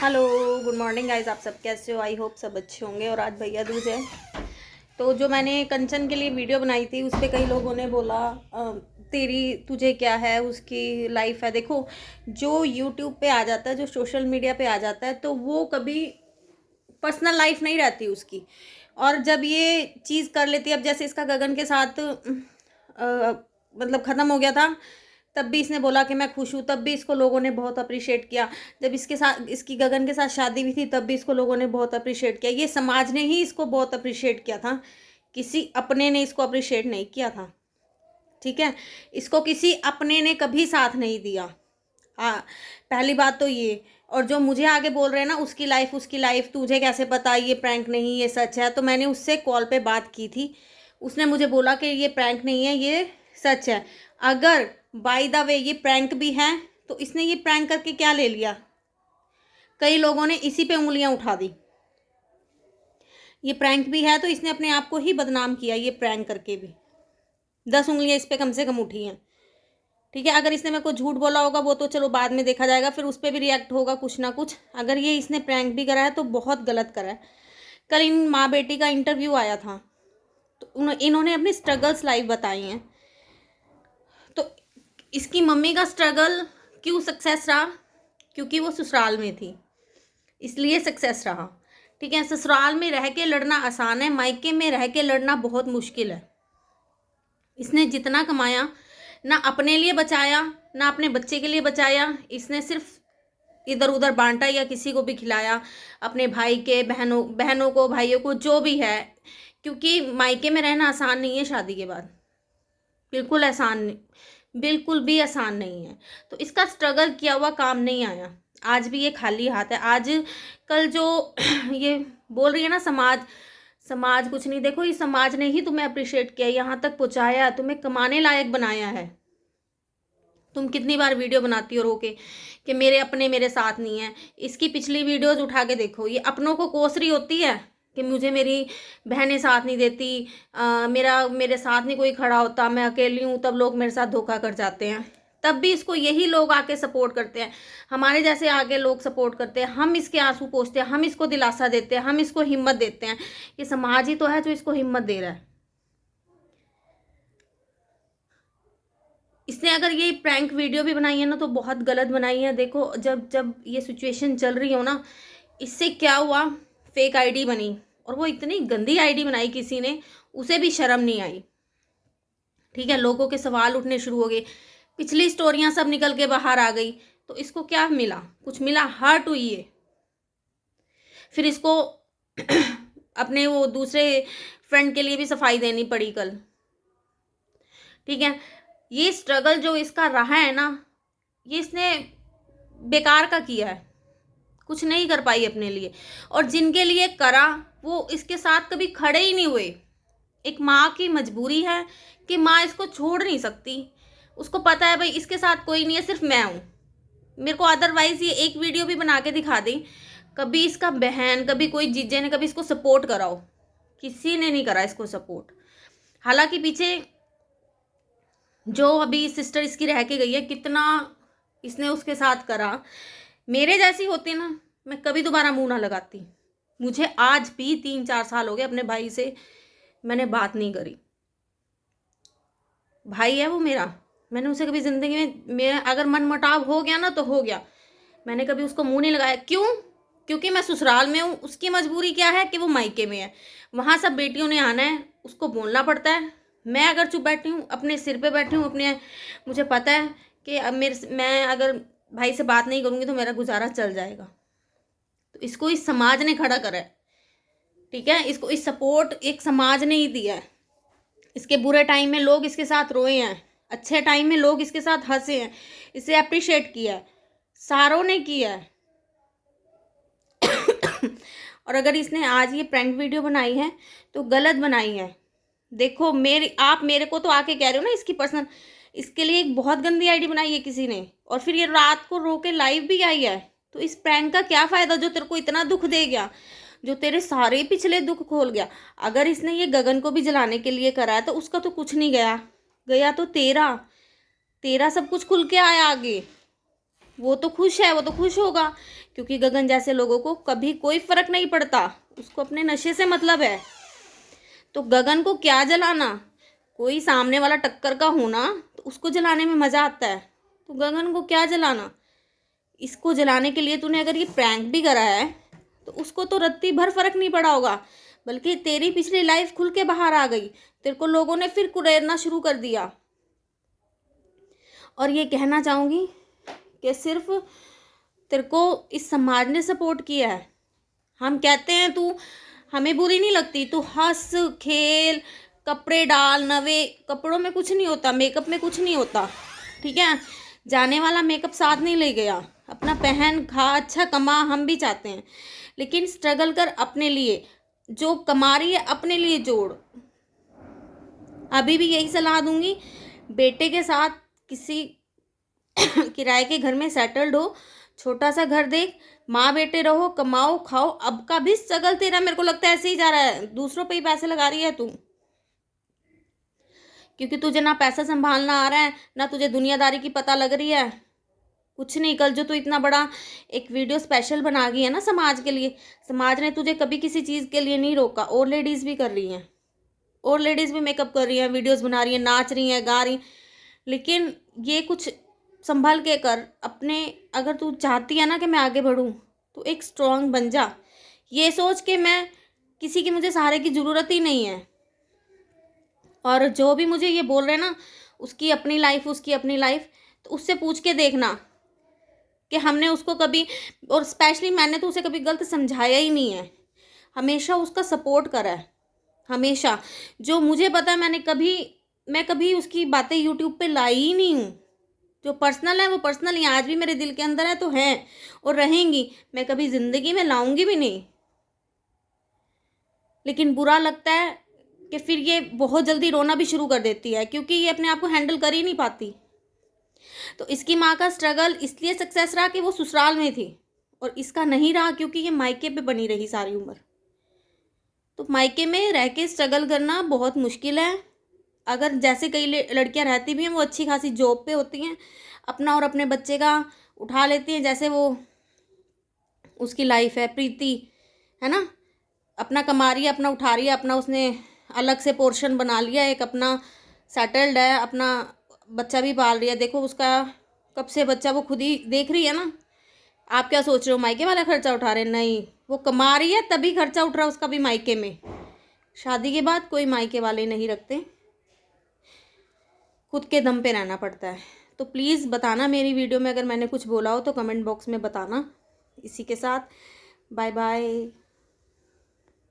Hello, good morning guys. आप सब कैसे हो? आई होप सब अच्छे होंगे। और आज भैया दूज है, तो जो मैंने कंचन के लिए वीडियो बनाई थी उस पर कई लोगों ने बोला तेरी तुझे क्या है, उसकी लाइफ है। देखो, जो यूट्यूब पे आ जाता है, जो सोशल मीडिया पे आ जाता है, तो वो कभी पर्सनल लाइफ नहीं रहती उसकी। और जब ये चीज़ कर लेती है, अब जैसे इसका गगन के साथ मतलब ख़त्म हो गया था, तब भी इसने बोला कि मैं खुश हूँ, तब भी इसको लोगों ने बहुत अप्रिशिएट किया। जब इसके साथ, इसकी गगन के साथ शादी भी थी, तब भी इसको लोगों ने बहुत अप्रिशिएट किया। ये समाज ने ही इसको बहुत अप्रिशिएट किया था, किसी अपने ने इसको अप्रिशिएट नहीं किया था। ठीक है, इसको किसी अपने ने कभी साथ नहीं दिया। हाँ, पहली बात तो ये। और जो मुझे आगे बोल रहे हैं ना, उसकी लाइफ तुझे कैसे पता, ये प्रैंक नहीं ये सच है, तो मैंने उससे कॉल पे बात की थी। उसने मुझे बोला कि ये प्रैंक नहीं है, ये सच है। अगर बाय द वे ये प्रैंक भी है, तो इसने ये प्रैंक करके क्या ले लिया? कई लोगों ने इसी पे उंगलियां उठा दी। ये प्रैंक भी है तो इसने अपने आप को ही बदनाम किया। ये प्रैंक करके भी 10 उंगलियां इस पे कम से कम उठी हैं। ठीक है, अगर इसने मेरे को झूठ बोला होगा वो तो चलो बाद में देखा जाएगा, फिर उस पर भी रिएक्ट होगा कुछ ना कुछ। अगर ये इसने प्रैंक भी करा है तो बहुत गलत करा है। कल इन माँ बेटी का इंटरव्यू आया था, तो इन्होंने अपनी स्ट्रगल्स लाइव बताई हैं। तो इसकी मम्मी का स्ट्रगल क्यों सक्सेस रहा? क्योंकि वो ससुराल में थी, इसलिए सक्सेस रहा। ठीक है, ससुराल में रह के लड़ना आसान है, मायके में रह के लड़ना बहुत मुश्किल है। इसने जितना कमाया ना अपने लिए बचाया, ना अपने बच्चे के लिए बचाया। इसने सिर्फ इधर उधर बांटा या किसी को भी खिलाया, अपने भाई के बहनों को, भाइयों को, जो भी है। क्योंकि मायके में रहना आसान नहीं है शादी के बाद, बिल्कुल आसान नहीं, बिल्कुल भी आसान नहीं है। तो इसका स्ट्रगल किया हुआ काम नहीं आया। आज भी ये खाली हाथ है। आज कल जो ये बोल रही है ना, समाज समाज कुछ नहीं। देखो, इस समाज ने ही तुम्हें अप्रिशिएट किया, यहाँ तक पहुँचाया, तुम्हें कमाने लायक बनाया है। तुम कितनी बार वीडियो बनाती हो रो के कि मेरे अपने मेरे साथ नहीं है। इसकी पिछली वीडियोस उठा के देखो, ये अपनों को कोस रही होती है कि मुझे मेरी बहनें साथ नहीं देती, मेरे साथ नहीं कोई खड़ा होता, मैं अकेली हूँ, तब लोग मेरे साथ धोखा कर जाते हैं। तब भी इसको यही लोग आके सपोर्ट करते हैं, हमारे जैसे आगे लोग सपोर्ट करते हैं। हम इसके आंसू पोंछते हैं, हम इसको दिलासा देते हैं, हम इसको हिम्मत देते हैं। ये समाज ही तो है जो इसको हिम्मत दे रहा है। इसने अगर ये प्रैंक वीडियो भी बनाई है ना, तो बहुत गलत बनाई है। देखो, जब जब ये सिचुएशन चल रही हो ना, इससे क्या हुआ, फेक आईडी बनी, और वो इतनी गंदी आईडी बनाई किसी ने, उसे भी शर्म नहीं आई। ठीक है, लोगों के सवाल उठने शुरू हो गए, पिछली स्टोरियां सब निकल के बाहर आ गई। तो इसको क्या मिला? कुछ मिला? हर्ट हुई है। फिर इसको अपने वो दूसरे फ्रेंड के लिए भी सफाई देनी पड़ी कल। ठीक है, ये स्ट्रगल जो इसका रहा है ना, ये इसने बेकार का किया है, कुछ नहीं कर पाई अपने लिए। और जिनके लिए करा वो इसके साथ कभी खड़े ही नहीं हुए। एक माँ की मजबूरी है कि माँ इसको छोड़ नहीं सकती। उसको पता है भाई इसके साथ कोई नहीं है, सिर्फ मैं हूँ। मेरे को अदरवाइज ये एक वीडियो भी बना के दिखा दी, कभी इसका बहन, कभी कोई जीजे ने कभी इसको सपोर्ट कराओ, किसी ने नहीं करा इसको सपोर्ट। हालांकि पीछे जो अभी सिस्टर इसकी रह के गई है, कितना इसने उसके साथ करा। मेरे जैसी होती ना, मैं कभी दोबारा मुंह ना लगाती। मुझे आज भी 3-4 साल हो गए अपने भाई से मैंने बात नहीं करी। भाई है वो मेरा, मैंने उसे कभी ज़िंदगी में, मेरा अगर मन मुटाव हो गया ना तो हो गया, मैंने कभी उसको मुंह नहीं लगाया। क्यों? क्योंकि मैं ससुराल में हूँ। उसकी मजबूरी क्या है कि वो मायके में है, वहाँ सब बेटियों ने आना है, उसको बोलना पड़ता है। मैं अगर चुप बैठी हूँ, अपने सिर पे बैठी हूँ अपने, मुझे पता है कि अब मैं अगर भाई से बात नहीं करूँगी तो मेरा गुजारा चल जाएगा। तो इसको इस समाज ने खड़ा करा है। ठीक है, इसको इस सपोर्ट एक समाज ने ही दिया है। इसके बुरे टाइम में लोग इसके साथ रोए हैं, अच्छे टाइम में लोग इसके साथ हंसे हैं, इसे अप्रिशिएट किया है, सारों ने किया है। और अगर इसने आज ये प्रैंक वीडियो बनाई है तो गलत बनाई है। देखो, आप मेरे को तो आके कह रहे हो ना इसकी पर्सनल, इसके लिए एक बहुत गंदी आईडी बनाई है किसी ने, और फिर ये रात को रो के लाइव भी आई है। तो इस प्रैंक का क्या फ़ायदा जो तेरे को इतना दुख दे गया, जो तेरे सारे पिछले दुख खोल गया। अगर इसने ये गगन को भी जलाने के लिए करा है तो उसका तो कुछ नहीं गया, गया तो तेरा सब कुछ खुल के आया आगे। वो तो खुश है, वो तो खुश होगा, क्योंकि गगन जैसे लोगों को कभी कोई फर्क नहीं पड़ता, उसको अपने नशे से मतलब है। तो गगन को क्या जलाना, कोई सामने वाला टक्कर का होना तो उसको जलाने में मज़ा आता है, तो गगन को क्या जलाना। इसको जलाने के लिए तूने अगर ये प्रैंक भी करा है तो उसको तो रत्ती भर फर्क नहीं पड़ा होगा, बल्कि तेरी पिछली लाइफ खुल के बाहर आ गई, तेरे को लोगों ने फिर कुरेदना शुरू कर दिया। और ये कहना चाहूँगी कि सिर्फ तेरे को इस समाज ने सपोर्ट किया है। हम कहते हैं तू, हमें बुरी नहीं लगती, तू हंस खेल, कपड़े डाल, नवे कपड़ों में कुछ नहीं होता, मेकअप में कुछ नहीं होता, ठीक है। जाने वाला मेकअप साथ नहीं ले गया, अपना पहन खा अच्छा कमा, हम भी चाहते हैं, लेकिन स्ट्रगल कर अपने लिए, जो कमा रही है अपने लिए जोड़। अभी भी यही सलाह दूंगी, बेटे के साथ किसी किराए के घर में सेटल्ड हो, छोटा सा घर देख, माँ बेटे रहो, कमाओ खाओ। अब का भी स्ट्रगल तेरा मेरे को लगता है ऐसे ही जा रहा है, दूसरों पे ही पैसे लगा रही है तू, क्योंकि तुझे ना पैसा संभालना आ रहा है, ना तुझे दुनियादारी की पता लग रही है, कुछ नहीं। कल जो तू इतना बड़ा एक वीडियो स्पेशल बना गई है ना समाज के लिए, समाज ने तुझे कभी किसी चीज़ के लिए नहीं रोका। और लेडीज़ भी कर रही हैं, और लेडीज़ भी मेकअप कर रही हैं, वीडियोस बना रही हैं, नाच रही हैं, गा रही, लेकिन ये कुछ संभल के कर अपने। अगर तू चाहती है ना कि मैं आगे बढ़ूँ, तो एक स्ट्रॉन्ग बन जा, ये सोच के मैं किसी की, मुझे सहारे की ज़रूरत ही नहीं है। और जो भी मुझे ये बोल रहे हैं ना, उसकी अपनी लाइफ, उसकी अपनी लाइफ, तो उससे पूछ के देखना कि हमने उसको कभी, और स्पेशली मैंने तो उसे कभी गलत समझाया ही नहीं है, हमेशा उसका सपोर्ट करा है, हमेशा। जो मुझे पता है, मैं कभी उसकी बातें यूट्यूब पे लाई ही नहीं हूँ। जो पर्सनल है वो पर्सनल ही आज भी मेरे दिल के अंदर है, तो हैं और रहेंगी, मैं कभी ज़िंदगी में लाऊंगी भी नहीं। लेकिन बुरा लगता है कि फिर ये बहुत जल्दी रोना भी शुरू कर देती है, क्योंकि ये अपने आप को हैंडल कर ही नहीं पाती। तो इसकी माँ का स्ट्रगल इसलिए सक्सेस रहा कि वो ससुराल में थी, और इसका नहीं रहा क्योंकि ये मायके पे बनी रही सारी उम्र। तो मायके में रह के स्ट्रगल करना बहुत मुश्किल है। अगर जैसे कई लड़कियां रहती भी हैं, वो अच्छी खासी जॉब पे होती हैं, अपना और अपने बच्चे का उठा लेती हैं, जैसे वो उसकी लाइफ है प्रीति, है ना, अपना कमा रही है, अपना उठा रही है, अपना उसने अलग से पोर्शन बना लिया, एक अपना सेटल्ड है, अपना बच्चा भी पाल रही है। देखो उसका कब से बच्चा वो खुद ही देख रही है ना। आप क्या सोच रहे हो मायके वाला खर्चा उठा रहे हैं? नहीं, वो कमा रही है तभी खर्चा उठ रहा है उसका भी मायके में। शादी के बाद कोई मायके वाले नहीं रखते, खुद के दम पे रहना पड़ता है। तो प्लीज़ बताना मेरी वीडियो में अगर मैंने कुछ बोला हो तो कमेंट बॉक्स में बताना। इसी के साथ बाय बाय।